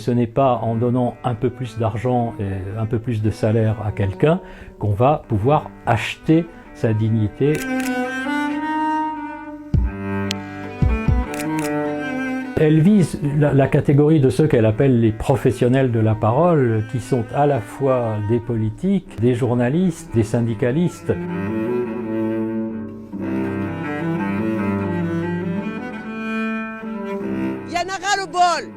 Ce n'est pas en donnant un peu plus d'argent et un peu plus de salaire à quelqu'un qu'on va pouvoir acheter sa dignité. Elle vise la catégorie de ceux qu'elle appelle les professionnels de la parole, qui sont à la fois des politiques, des journalistes, des syndicalistes. Y en a ras le bol!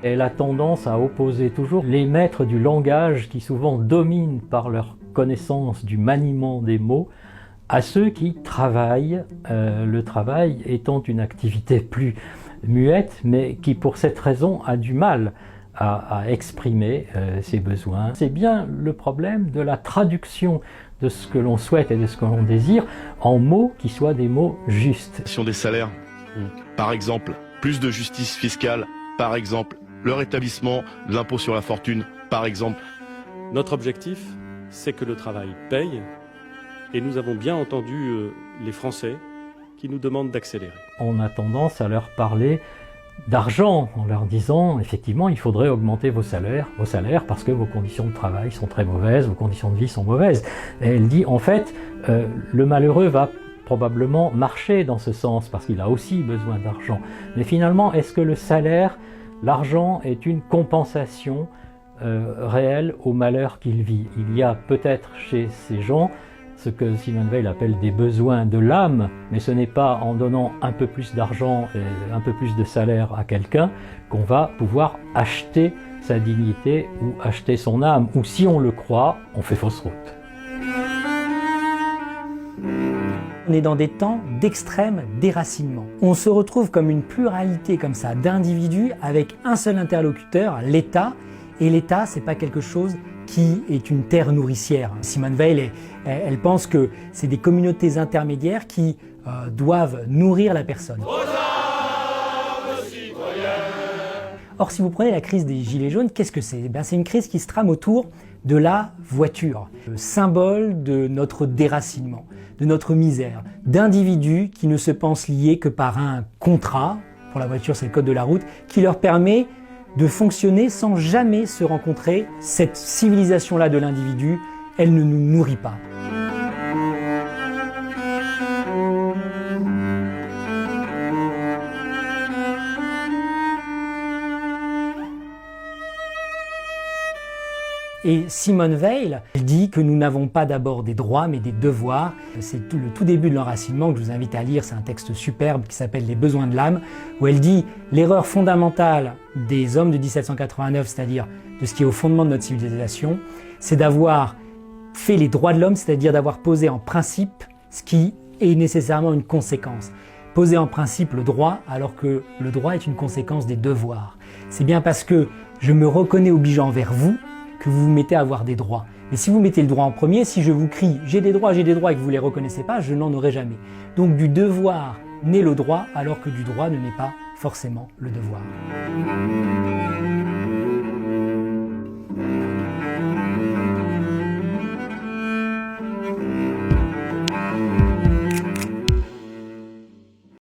Elle a tendance à opposer toujours les maîtres du langage qui souvent dominent par leur connaissance du maniement des mots à ceux qui travaillent, le travail étant une activité plus muette mais qui pour cette raison a du mal à exprimer ses besoins. C'est bien le problème de la traduction de ce que l'on souhaite et de ce que l'on désire en mots qui soient des mots justes. Des salaires, par exemple, plus de justice fiscale, par exemple, le rétablissement de l'impôt sur la fortune, par exemple. Notre objectif, c'est que le travail paye, et nous avons bien entendu les Français qui nous demandent d'accélérer. On a tendance à leur parler d'argent en leur disant effectivement il faudrait augmenter vos salaires parce que vos conditions de travail sont très mauvaises, vos conditions de vie sont mauvaises. Et elle dit en fait le malheureux va probablement marcher dans ce sens parce qu'il a aussi besoin d'argent. Mais finalement, est-ce que le salaire, l'argent est une compensation réelle au malheur qu'il vit? Il y a peut-être chez ces gens ce que Simone Veil appelle des besoins de l'âme, mais ce n'est pas en donnant un peu plus d'argent et un peu plus de salaire à quelqu'un qu'on va pouvoir acheter sa dignité ou acheter son âme, ou si on le croit, on fait fausse route. On est dans des temps d'extrême déracinement. On se retrouve comme une pluralité comme ça d'individus avec un seul interlocuteur, l'État, et l'État c'est pas quelque chose qui est une terre nourricière. Simone Veil, elle pense que c'est des communautés intermédiaires qui doivent nourrir la personne. Or, si vous prenez la crise des Gilets jaunes, qu'est-ce que c'est? C'est une crise qui se trame autour de la voiture, le symbole de notre déracinement, de notre misère, d'individus qui ne se pensent liés que par un contrat, pour la voiture c'est le code de la route, qui leur permet de fonctionner sans jamais se rencontrer. Cette civilisation-là de l'individu, elle ne nous nourrit pas. Et Simone Veil, elle dit que nous n'avons pas d'abord des droits mais des devoirs. C'est le tout début de l'enracinement que je vous invite à lire, c'est un texte superbe qui s'appelle Les besoins de l'âme, où elle dit l'erreur fondamentale des hommes de 1789, c'est-à-dire de ce qui est au fondement de notre civilisation, c'est d'avoir fait les droits de l'homme, c'est-à-dire d'avoir posé en principe ce qui est nécessairement une conséquence. Poser en principe le droit alors que le droit est une conséquence des devoirs. C'est bien parce que je me reconnais obligeant envers vous que vous vous mettez à avoir des droits. Mais si vous mettez le droit en premier, si je vous crie « j'ai des droits » et que vous ne les reconnaissez pas, je n'en aurai jamais. Donc du devoir naît le droit, alors que du droit ne naît pas forcément le devoir.